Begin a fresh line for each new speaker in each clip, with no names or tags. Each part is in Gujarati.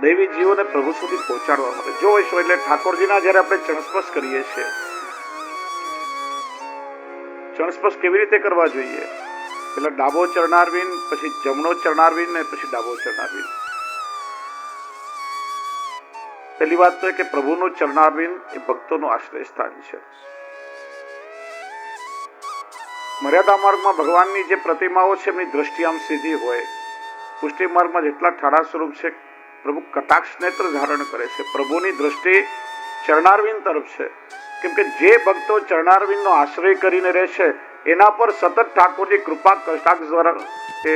દૈવી જીવોને પ્રભુ સુધી પહોંચાડવા માટે જો હોય એટલે ઠાકોરજીના જયારે આપણે ચણસ્પર્શ કરીએ છીએ, ચણસ્પર્શ કેવી રીતે કરવા જોઈએ? પેલા ડાબો ચરણારવિંદ, પછી જમણો ચરણારવિંદ ને પછી ડાબો ચરણારવિંદ. પહેલી વાત તો એ કે પ્રભુનું ચરણારવિંદ એ ભક્તોનું આશ્રય સ્થાન છે. મર્યાદા માર્ગમાં ભગવાનની જે પ્રતિમાઓ છે એમની દ્રષ્ટિ આમ સીધી હોય. પુષ્ટિ માર્ગમાં જેટલા ઠાડા સ્વરૂપ છે પ્રભુ કટાક્ષ નેત્ર ધારણ કરે છે. પ્રભુની દ્રષ્ટિ ચરણારવિંદ તરફ છે, કેમ કે જે ભક્તો ચરણારવિંદનો આશ્રય કરીને રહેશે એના પર સતત ઠાકોરજી કૃપા કટાક્ષ દ્વારા એ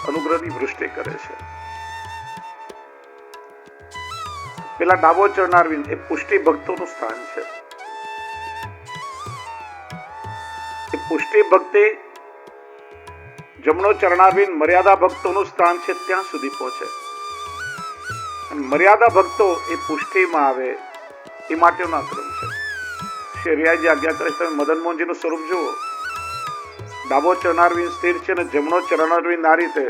અનુગ્રહની વૃષ્ટિ કરે છે. પેલા ડાબો ચરણારવિંદ એ પુષ્ટિ ભક્તોનું સ્થાન છે. એ પુષ્ટિ ભક્તિ, જમણો ચરણારવિંદ મર્યાદા ભક્તોનું સ્થાન છે, ત્યાં સુધી પહોંચે. અને મર્યાદા ભક્તો એ પુષ્ટિમાં આવે એ માટેનો આ ક્રમ છે. શ્રી હરિયાજી આજ્ઞા કરે તમે મદન મોહનજીનું સ્વરૂપ જુઓ. ડાબો ચરણારવિંદ સ્થિર છે અને જમણો ચરણારવિંદ આ રીતે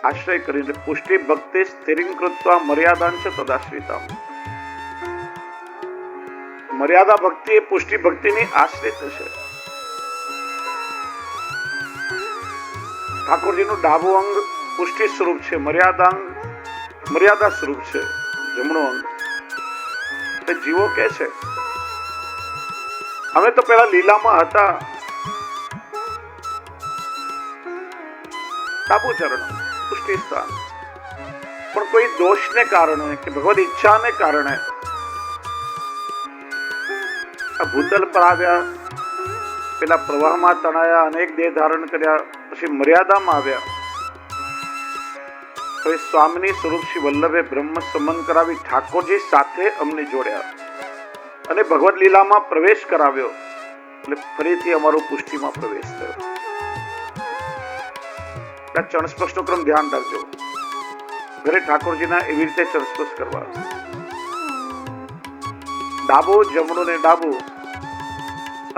આશ્રય કરીને પુષ્ટિ ભક્તિ સ્થિરીં કૃત્વા મર્યાદાંશ તદાશ્રિતા. મર્યાદા ભક્તિ એ પુષ્ટિ ભક્તિની આશ્રિત છે. ઠાકોરજીનું ડાબું અંગ પુષ્ટિ સ્વરૂપ છે, મર્યાદા સ્વરૂપ છે. જમણો અંગ જીવો કે છે અમે તો પેલા લીલામાં હતા ડાબુ ચરણ પુષ્ટિ સ્થાન, પણ કોઈ દોષને કારણે કે ભગવદ ઈચ્છાને કારણે આ ભૂતલ પર આવ્યા, પેલા પ્રવાહમાં તણાયા, અનેક દેહ ધારણ કર્યા, પછી મર્યાદામાં આવ્યા. હવે સ્વામીની સ્વરૂપ શ્રી વલ્લભે બ્રહ્મ સંબંધ કરાવી ઠાકોરજી સાથે અમને જોડ્યા અને ભગવદ લીલામાં પ્રવેશ કરાવ્યો. એટલે ફરીથી અમારો પુષ્ટિમાં પ્રવેશ થયો. ચણસ્પર્શનો ક્રમ ધ્યાન રાખજો. ઘરે ઠાકોરજીના એવી રીતે ચણસ્પર્શ કરવા. ડાબો જમણો ને ડાબો,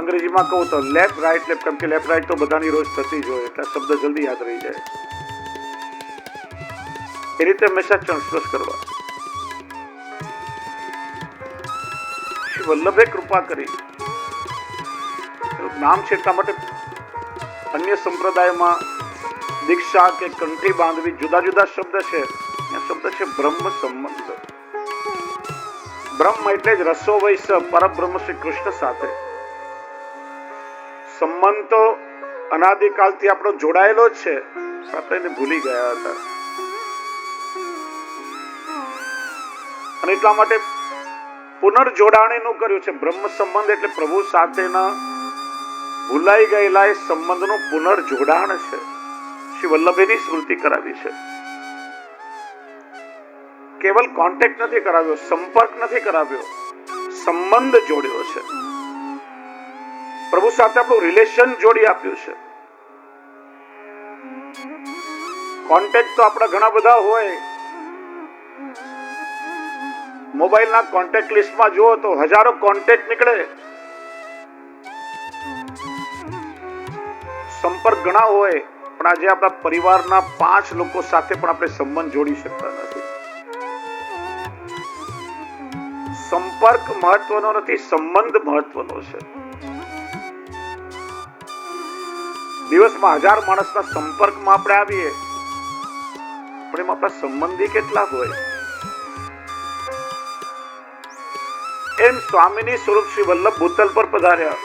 અંગ્રેજીમાં કહું તો લેફ્ટ રાઈટ લેફ્ટ, કેમ કે લેફ્ટ રાઈટ તો બધાની રોજ થતી જ હોય એટલે શબ્દ જલ્દી યાદ રહી જાય. એ રીતે હંમેશા ચણસ્પર્શ કરવા. શ્રી વલ્લભે કૃપા કરી. નામ છે એટલા માટે અન્ય સંપ્રદાયમાં દીક્ષા કે કંઠી બાંધવી જુદા જુદા શબ્દ છે. શબ્દ છે બ્રહ્મ સંબંધ. બ્રહ્મ એટલે જ રસો વૈસ પરબ્રહ્મ શ્રી કૃષ્ણ સાથે. સંબંધ તો અનાદિકાલથી આપણો જોડાયેલો જ છે, આપણે એને ભૂલી ગયા હતા. અને એટલા માટે પુનર્જોડાણીનું કર્યું છે. બ્રહ્મ સંબંધ એટલે પ્રભુ સાથેના ભૂલાઈ ગયેલા એ સંબંધનું પુનર્જોડાણ છે. શ્રી વલ્લભેની સ્મૃતિ કરાવી છે. કેવલ કોન્ટેક્ટ નથી કરાવ્યો, સંપર્ક નથી કરાવ્યો, સંબંધ જોડ્યો છે. પ્રભુ સાથે આપણું રિલેશન જોડી આપ્યું છે. કોન્ટેક્ટ તો આપણા ઘણા બધા હોય. મોબાઈલના કોન્ટેક્ટ લિસ્ટમાં જુઓ તો હજારો કોન્ટેક્ટ નીકળે. સંપર્ક ઘણા હોય, પણ આજે આપણા પરિવારના 5 લોકો સાથે પણ આપણે સંબંધ જોડી શકતા નથી. સંપર્ક મહત્વનો નથી, સંબંધ મહત્વનો છે. દિવસમાં 1000 માણસના સંપર્કમાં આપણે આવીએ, પણ એમાં આપણા સંબંધી કેટલા હોય? એમ સ્વામીની સ્વરૂપ શ્રી વલ્લભ ભૂતલ પર પધાર્યા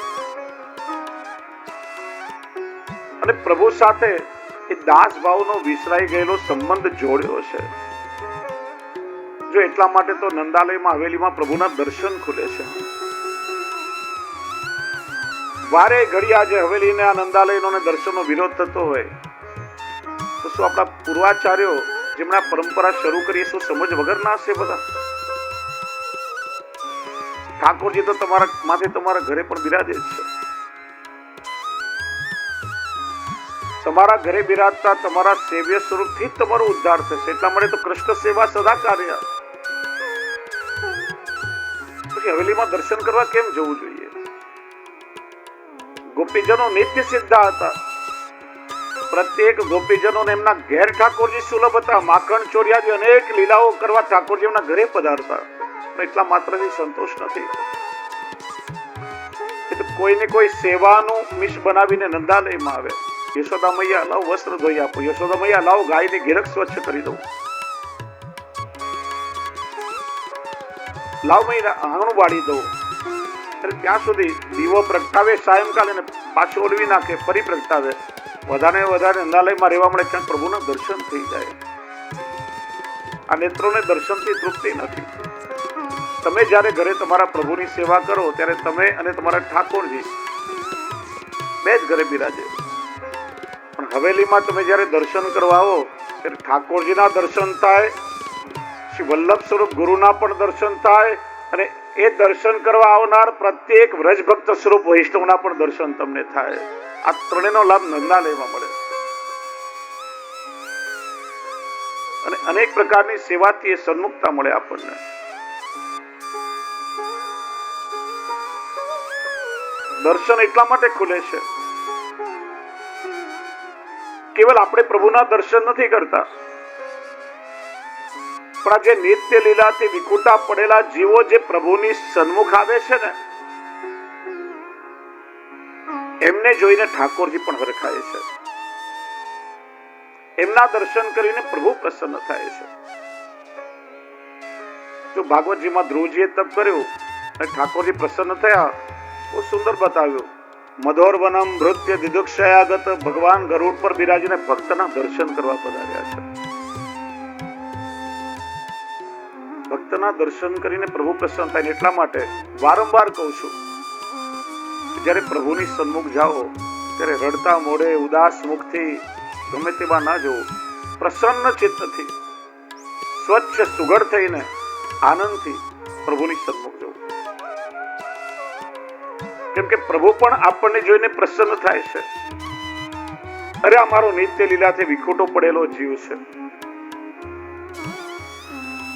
અને પ્રભુ સાથે એ દાસ ભાવનો વિસરાઈ ગયેલો સંબંધ જોડ્યો છે. જો એટલા માટે તો નંદાલયમાં હવેલીમાં પ્રભુના દર્શન ખુલે છે. વારે ઘડી આજે હવેલીને આ નંદાલયનો દર્શનનો વિરોધ થતો હોય તો શું આપણા પૂર્વાચાર્યો જેમણે આ પરંપરા શરૂ કરી શું સમજ વગર ના હશે? બધા ઠાકોરજી તો તમારા માથે તમારા ઘરે પણ બિરાજે છે. તમારા ઘરે બિરાજતા તમારા સેવ્ય સ્વરૂપથી જ તમારો ઉદ્ધાર થશે. એટલા માટે તો કૃષ્ણ સેવા સદા કાર્ય. પછી હવેલીમાં દર્શન કરવા કેમ જવું જોઈએ? ગોપીજનો નિત્ય સિદ્ધા હતા. પ્રત્યેક ગોપીજનોને એમના ઘેર ઠાકોરજી સુલભ હતા. માખણ ચોર્યાજી અનેક લીલાઓ કરવા ઠાકોરજી એમના ઘરે પધારતા. એટલા માત્રથી સંતોષ નથી. એ તો કોઈને કોઈ સેવાનું મિશ બનાવીને નંદાલયમાં આવે. યશોદા મૈયા લાવ વસ્ત્ર ધોઈ આપો, યશોદા મૈયા લાવ ગાયની ઘેરક સ્વચ્છ કરી દઉં, લાવ મૈયા આંગણું વાળી દઉં. ત્યાં સુધી દીવો પ્રગટાવે સાયંકાલે ને પાછું ઓલવી નાખે, ફરી પ્રગટાવે. વધારે વધારે નંદાલયમાં રહેવા મળે ત્યાં પ્રભુના દર્શન થઈ જાય. આ નેત્રોને દર્શનથી તૃપ્તિ નથી. તમે જ્યારે ઘરે તમારા પ્રભુની સેવા કરો ત્યારે તમે અને તમારા ઠાકોરજી બે જ ઘરે બિરાજે. પણ હવેલીમાં તમે જ્યારે દર્શન કરવા આવો ત્યારે ઠાકોરજીના દર્શન થાય, શ્રી વલ્લભ સ્વરૂપ ગુરુના પણ દર્શન થાય, અને એ દર્શન કરવા આવનાર પ્રત્યેક વ્રજ ભક્ત સ્વરૂપ વૈષ્ણવના પણ દર્શન તમને થાય. આ ત્રણેયનો લાભ નંદાલયમાં મળે. અને અનેક પ્રકારની સેવાથી એ સન્મુખતા મળે આપણને. દર્શન એટલા માટે ખુલે છે, કેવલ આપણે પ્રભુના દર્શન નથી કરતા, પણ આ જે નિત્ય લીલાથી વિકુટા પડેલા જીવો જે પ્રભુની સન્મુખ આવે છે ને, એમને જોઈને ઠાકોરજી પણ હરખાય છે. એમના દર્શન કરીને પ્રભુ પ્રસન્ન થાય છે. જો ભાગવતજીમાં ધ્રુવજીએ તપ કર્યું અને ઠાકોરજી પ્રસન્ન થયા, બહુ સુંદર બતાવ્યું. મધોર વનમ નૃત્ય દિદુક્ષયાગત, ભગવાન ગરુડ પર બિરાજીને ભક્તના દર્શન કરવા પધાર્યા છે. ભક્તના દર્શન કરીને પ્રભુ પ્રસન્ન થાય. એટલા માટે વારંવાર કહું છું, જ્યારે પ્રભુની સન્મુખ જાઓ ત્યારે રડતા મોઢે ઉદાસ મુખથી ગમે તેવા ના જવું. પ્રસન્ન ચિત્તથી સ્વચ્છ સુઘડ થઈને આનંદથી પ્રભુની સન્મુખ જવું. કેમ કે પ્રભુ પણ આપણને જોઈને પ્રસન્ન થાય છે. અરે અમારો નિત્ય લીલાથી વિખૂટો પડેલો જીવ છે,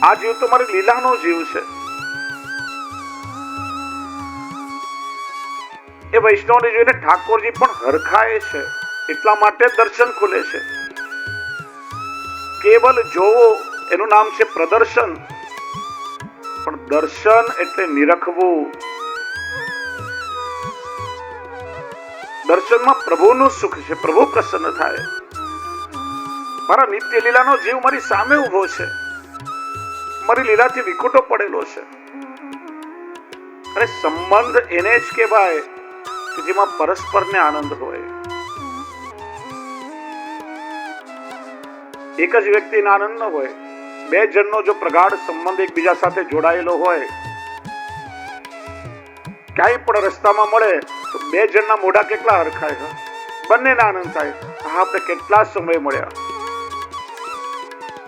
આ જીવ તો મારી લીલાનો જીવ છે. એ વૈષ્ણવને જોઈને ઠાકોરજી પણ હરખાય છે. એટલા માટે દર્શન ખુલે છે. કેવલ જોવો એનું નામ છે પ્રદર્શન, પણ દર્શન એટલે નિરખવું. દર્શનમાં પ્રભુનું સુખ છે, પ્રભુ પ્રસન્ન થાય. મારા નિત્ય લીલાનો જીવ મારી સામે ઉભો છે, મારી લીલાથી વિખૂટો પડેલો છે. અને સંબંધ એને જ કહેવાય કે જેમાં પરસ્પરને આનંદ હોય. એક જ વ્યક્તિને આનંદ ન હોય, બે જણનો જો પ્રગાઢ સંબંધ એકબીજા સાથે જોડાયેલો હોય, ક્યાંય પણ રસ્તામાં મળે તો બે જણના મોઢા કેટલા હરખાય, બંનેને આનંદ થાય. હા, આપણે કેટલા સમય મળ્યા.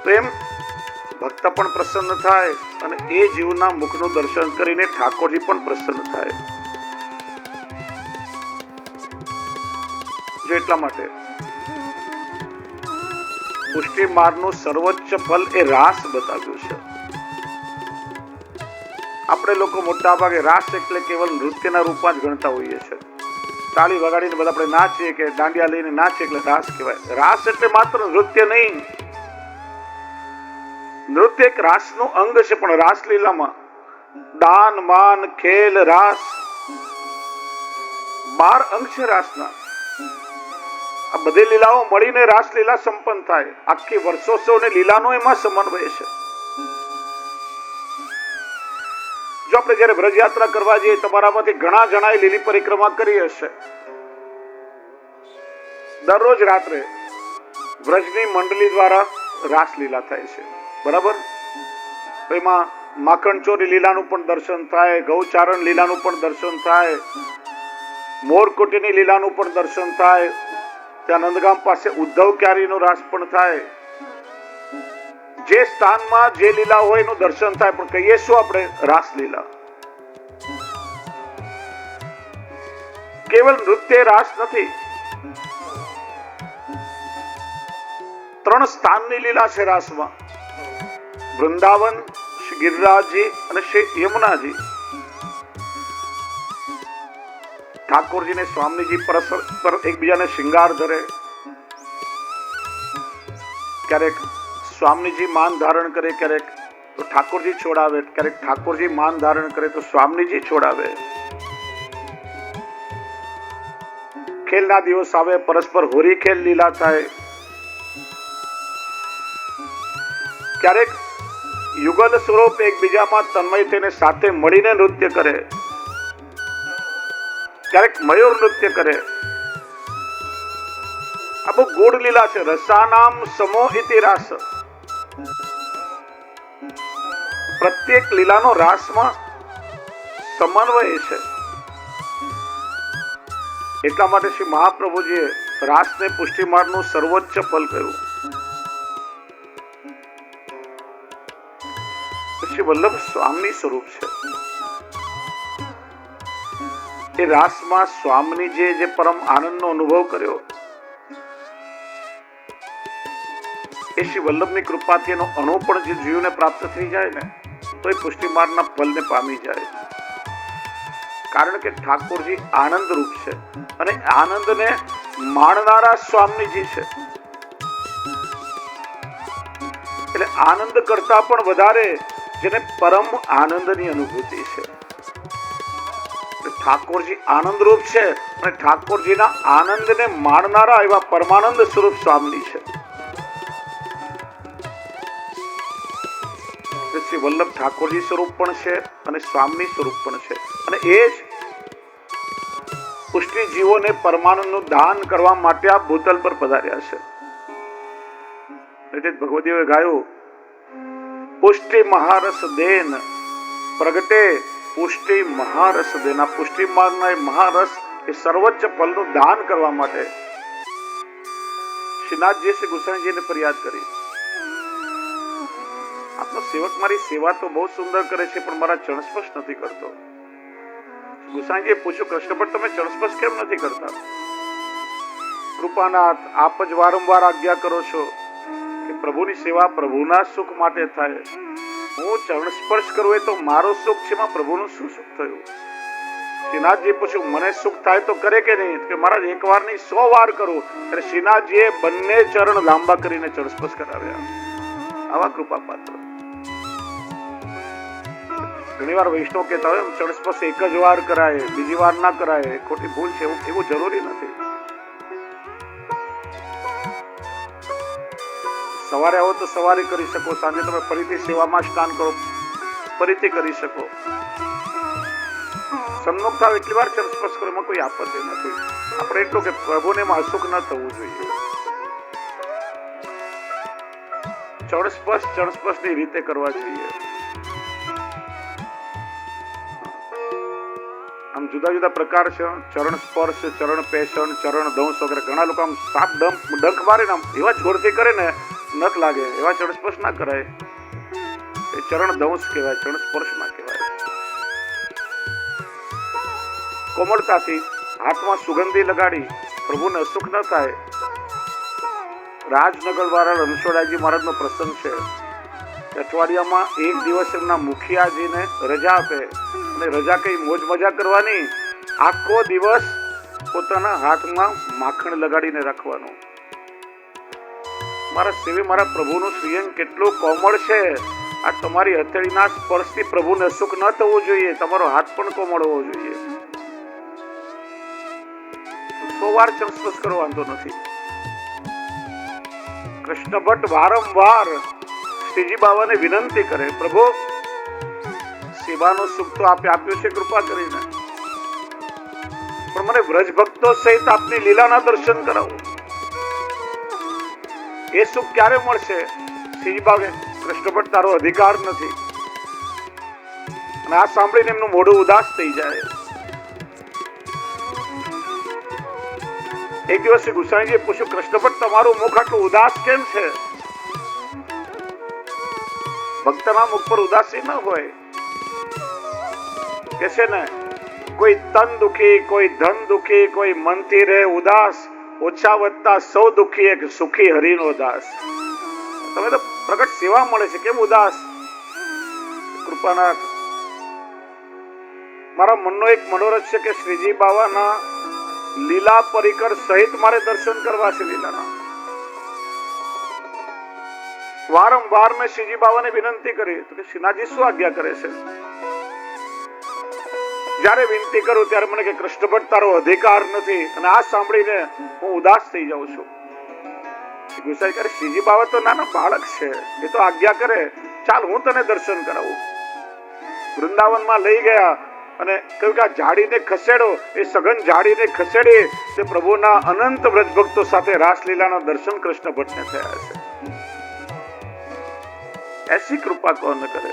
તો એમ ભક્ત પણ પ્રસન્ન થાય અને એ જીવના મુખનું દર્શન કરીને ઠાકોરજી પણ પ્રસન્ન થાય. જો એટલા માટે પુષ્ટિ માર્ગનું સર્વોચ્ચ ફલ એ રાસ બતાવ્યું છે. આપણે લોકો મોટા ભાગે રાસ એટલે કેવલ નૃત્યના રૂપમાં જ ગણતા હોઈએ છીએ. તાળી વગાડીને બધા આપણે નાચીએ કે દાંડિયા લઈને નાચીએ એટલે રાસ કહેવાય. રાસ એટલે માત્ર નૃત્ય નહીં, નૃત્ય એક રાસનું અંગ છે. પણ રાસલીલામાં દાન, માન, ખેલ, રાસ 12 અંગ છે રાસના. આ બધી લીલાઓ મળીને રાસલીલા સંપન્ન થાય. આખી વર્ષોત્સવની લીલાનો એમાં સમન્વય છે. જો આપણે જયારે વ્રજયાત્રા કરવા જઈએ, તમારામાંથી ઘણા જણાએ લીલી પરિક્રમા કરી હશે. દરરોજ રાત્રે વ્રજની મંડળી દ્વારા રાસલીલા થાય છે, બરાબર? એમાં માખણચોરી લીલાનું પણ દર્શન થાય, ગૌચારણ લીલાનું પણ દર્શન થાય, મોરકુટીની લીલાનું પણ દર્શન થાય. ત્યાં નંદગામ પાસે ઉદ્ધવ ક્યારીનો રાસ પણ થાય. જે સ્થાનમાં જે લીલા હોય એનું દર્શન થાય. પણ કહીએ શું આપણે? રાસલીલા. કેવલ નૃત્ય રાસ નથી. 3 સ્થાનની લીલા છે રાસમાં: વૃંદાવન, શ્રી ગિરિરાજજી અને શ્રી યમુનાજી. ઠાકોરજી ને સ્વામીજી પરસ્પર એકબીજાને શૃંગાર ધરે, ક્યારેક સ્વામીજી માન ધારણ કરે, ક્યારેક તો ઠાકોરજી છોડાવે, ક્યારેક ઠાકોરજી માન ધારણ કરે તો સ્વામીજી છોડાવે. ખેલના દિવસ આવે, પરસ્પર હોરી ખેલ લીલા થાય. ક્યારેક યુગલ સ્વરૂપ એકબીજામાં તન્મય થઈને સાથે મળીને નૃત્ય કરે, ક્યારેક મયુર નૃત્ય કરે. આ બહુ ગૂઢ લીલા છે. રસાનામ સમો ઇતિ રાસ. પ્રત્યેક લીલાનો રાસમાં સમન્વય છે. એટલા માટે શ્રી મહાપ્રભુજીએ રાસને પુષ્ટિમાર્ગનું સર્વોચ્ચ ફલ કહ્યું. શ્રી વલ્લભ સ્વામી સ્વરૂપ છે. એ રાસમાં સ્વામીજીએ જે પરમ આનંદનો અનુભવ કર્યો, એ શ્રી વલ્લભની કૃપાથી એનો અણુ પણ જે જીવને પ્રાપ્ત થઈ જાય ને, તો એ પુષ્ટિમાર્ગના ફલને પામી જાય. કારણ કે ઠાકોરજી આનંદ રૂપ છે અને આનંદને માણનારા સ્વામીજી છે. એટલે આનંદ કરતા પણ વધારે જેને પરમ આનંદની અનુભૂતિ છે. ઠાકોરજી આનંદ રૂપ છે અને ઠાકોરજીના આનંદને માણનારા એવા પરમાનંદ સ્વરૂપ સ્વામી છે. શ્રી વલ્લભ ઠાકોરજી સ્વરૂપ પણ છે અને સ્વામી સ્વરૂપ પણ છે. અને એ જ પુષ્ટિ જીવોને પરમાનંદનું દાન કરવા માટે આ ભૂતલ પર પધાર્યા છે. એટલે ભગવદીઓએ ગાયું, પુષ્ટિ મહારસ દેન પ્રગટે પુષ્ટિ મહારસ દેન. આ પુષ્ટિ માર્ગના એ મહારસ એ સર્વોચ્ચ ફલનું દાન કરવા માટે શ્રીનાથજી શ્રી ગુસાઈજીને ફરિયાદ કરી. આપનો સેવક મારી સેવા તો બહુ સુંદર કરે છે, પણ મારા ચરણસ્પર્શ નથી કરતો. ગુસાઈજીએ પૂછ્યું, કૃષ્ણ પણ તમે ચરણસ્પર્શ કેમ નથી કરતા? કૃપાનાથ, આપ જ વારંવાર આજ્ઞા કરો છો કે પ્રભુની સેવા પ્રભુના સુખ માટે થાય. હું ચરણ સ્પર્શ કરું એ તો મારો સુખ છે, એમાં પ્રભુનું શું સુખ થયું? શ્રીનાથજી પૂછ્યું, મને સુખ થાય તો કરે કે નહીં? કે મહારાજ એક વાર નહીં 100 વાર કરું. એટલે શ્રીનાથજીએ બંને ચરણ લાંબા કરીને ચરણ સ્પર્શ કરાવ્યા. આવા કૃપા પાત્ર. ઘણી વાર વૈષ્ણવ કહેતા હોય ચરણ સ્પર્શ એક જ વાર કરાય, બીજી વાર ના કરાય, ખોટી ભૂલ છે. એવું જરૂરી નથી. સવારે આવો તો સવારે કરી શકો, સાંજે તમે ફરીથી સેવામાં સ્નાન કરો, ફરીથી કરી શકો. સન્મુખ થાવ એટલી વાર ચરણ સ્પર્શ કરો, એમાં કોઈ આપત્તિ નથી. આપણે એટલું કે પ્રભુને એમાં અસુખ ન થવું જોઈએ. ચરણ સ્પર્શ ની રીતે કરવા જોઈએ. આમ જુદા જુદા પ્રકાર છે. ચરણ સ્પર્શ, ચરણ પેષણ, ચરણ દંશ વગેરે. ઘણા લોકો આમ સાપ ડંખ મારે ને એવા જોરથી કરે ને નખ લાગે, એવા ચરણ સ્પર્શ ના કરાય. એ ચરણ દંશ કહેવાય, ચરણ સ્પર્શ ના કહેવાય. કોમળતાથી હાથમાં સુગંધી લગાડી પ્રભુને અસુખ ન થાય. રાજનગર વાળા રણછોડરાયજી મહારાજનો પ્રસંગ છે. અઠવાડિયામાં એક દિવસ એમના મુખિયાજીને રજા આપે અને રજા કઈ મોજ મજા કરવાની, આખો દિવસ પોતાના હાથમાં માખણ લગાડીને રાખવાનું. મારા સેવે મારા પ્રભુનું શ્રીઅંગ કેટલું કોમળ છે. આ તમારી હથેળીના સ્પર્શથી પ્રભુને સુખ ન થવું જોઈએ. તમારો હાથ પણ કોમળ હોવો જોઈએ. 100 વાર ચરણ સ્પર્શ કરો, વાંધો નથી. કૃષ્ણ ભટ્ટ વારંવાર શ્રીજી બાબાને વિનંતી કરે, પ્રભુ સેવાનું સુખ તો આપે આપ્યું છે કૃપા કરીને, પણ મને વ્રજ ભક્તો સહિત આપની લીલાના દર્શન કરાવો. એ સુખ ક્યારે મળશે? શ્રીજી બાબા, કૃષ્ણ ભટ્ટ તારો અધિકાર નથી. અને આ સાંભળીને એમનું મોઢું ઉદાસ થઈ જાય. એક દિવસ ગુસાઈજીએ પૂછ્યું, કૃષ્ણ ભટ્ટ તમારું મુખ આટલું ઉદાસ કેમ છે? ભક્તના મુખ પર ઉદાસી ન હોય. કે છે ને, કોઈ તન દુખી, કોઈ ધન દુખી, કોઈ મનથી રહે ઉદાસ, ઓછા વધતા સૌ દુખી, એક સુખી હરિનો દાસ. તમે તો પ્રગટ સેવા મળે છે, કેમ ઉદાસ? કૃપાનાથ, મારા મનનો એક મનોરથ છે કે શ્રીજી બાવાના લીલા પરિકર સહિત મારે દર્શન કરવા છે લીલાના. વારંવાર મેં શ્રીજી બાવાને વિનંતી કરી તો કે શ્રીનાથજી શું આજ્ઞા કરે છે? જ્યારે વિનંતી કરું ત્યારે મને કે કૃષ્ણ ભટ્ટ તારો અધિકાર નથી, અને આ સાંભળીને હું ઉદાસ થઈ જાઉં છું. ગુસાઈ કરે શ્રીજી બાવા તો નાના બાળક છે, એ તો આજ્ઞા કરે, ચાલ હું તને દર્શન કરાવું. વૃંદાવનમાં લઈ ગયા અને કહ્યું કે આ ઝાડીને ખસેડો. એ સઘન ઝાડીને ખસેડી તે પ્રભુના અનંત વ્રજ ભક્તો સાથે રાસલીલાના દર્શન કૃષ્ણ ભટ્ટને થયા છે. ऐसी कृपा कौन करे?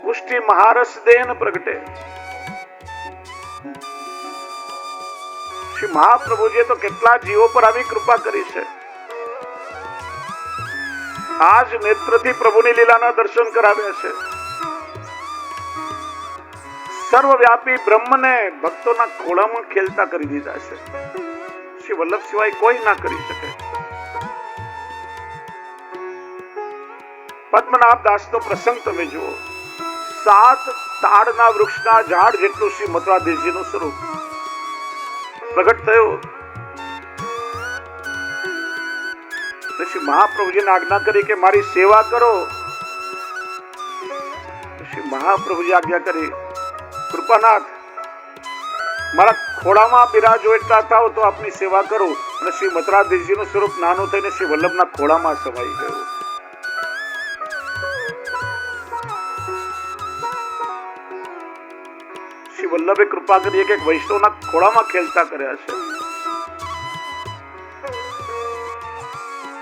पुष्टि महारस देन प्रगटे. श्री महाप्रभुजीए तो કેટલા જીવો પર આવી કૃપા કરી છે. આજ નેત્રથી પ્રભુની લીલાના દર્શન કરાવ્યા છે. સર્વવ્યાપી બ્રહ્મને ભક્તોના ખોળામાં ખેલતા કરી દીધા છે. શ્રી વલ્લભ સિવાય કોઈ ના કરી શકે. પદ્મનાભ દાસ નો પ્રસંગ તમે જુઓ. 7 તાડના વૃક્ષના ઝાડ જેટલું શ્રી મથુરાધીશજીનું સ્વરૂપ પ્રગટ થયું. શ્રી મહાપ્રભુજીને આજ્ઞા કરી કે મારી સેવા કરો. શ્રી મહાપ્રભુજી આજ્ઞા કરી, કૃપાનાથ મારા ખોળામાં બિરાજો એટલા થાવ તો આપની સેવા કરું. અને શ્રી મથુરાધીશજીનું સ્વરૂપ નાનું થઈને શ્રી વલ્લભના ખોળામાં સમાઈ ગયું. શ્રી વલ્લભે કૃપા કરી એક વૈષ્ણવના ખોળામાં ખેલતા કર્યા છે.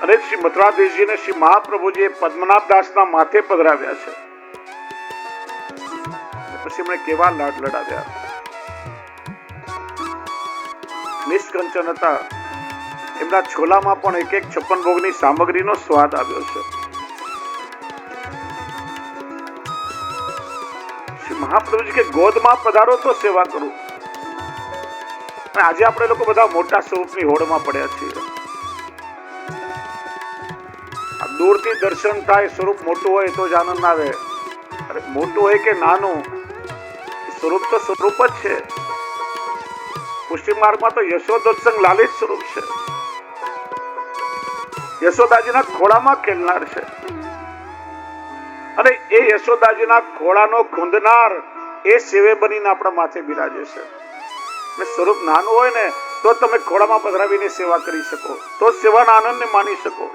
અને શ્રી મથુરાધીશજીને શ્રી મહાપ્રભુજીએ પદ્મનાભ દાસના માથે પધરાવ્યા છે. પછી એમણે કેવા લાડ લડાવ્યા. નિષ્કંચન હતા. એમના છોલામાં પણ એક 56 ભોગની સામગ્રીનો સ્વાદ આવ્યો છે. મહાપ્રભુજી કે ગોદમાં પધારો તો સેવા કરું. આજે આપણે લોકો બધા મોટા સ્વરૂપની હોડમાં પડ્યા છીએ. દૂરથી દર્શન થાય, સ્વરૂપ મોટું હોય તો જ આનંદ આવે. અરે મોટું હોય કે નાનું, સ્વરૂપ તો સ્વરૂપ જ છે. પુષ્ટિ માર્ગમાં તો યશોદોત્સંગ લાલિત સ્વરૂપ છે. યશોદાજીના ખોળામાં ખેલનાર છે. અને એ યશોદાજીના ખોળાનો ખૂંદનાર એ સેવે બનીને આપણા માથે બિરાજે છે. સ્વરૂપ નાનું હોય ને તો તમે ખોળામાં પધરાવીને સેવા કરી શકો, તો સેવાના આનંદને માણી શકો.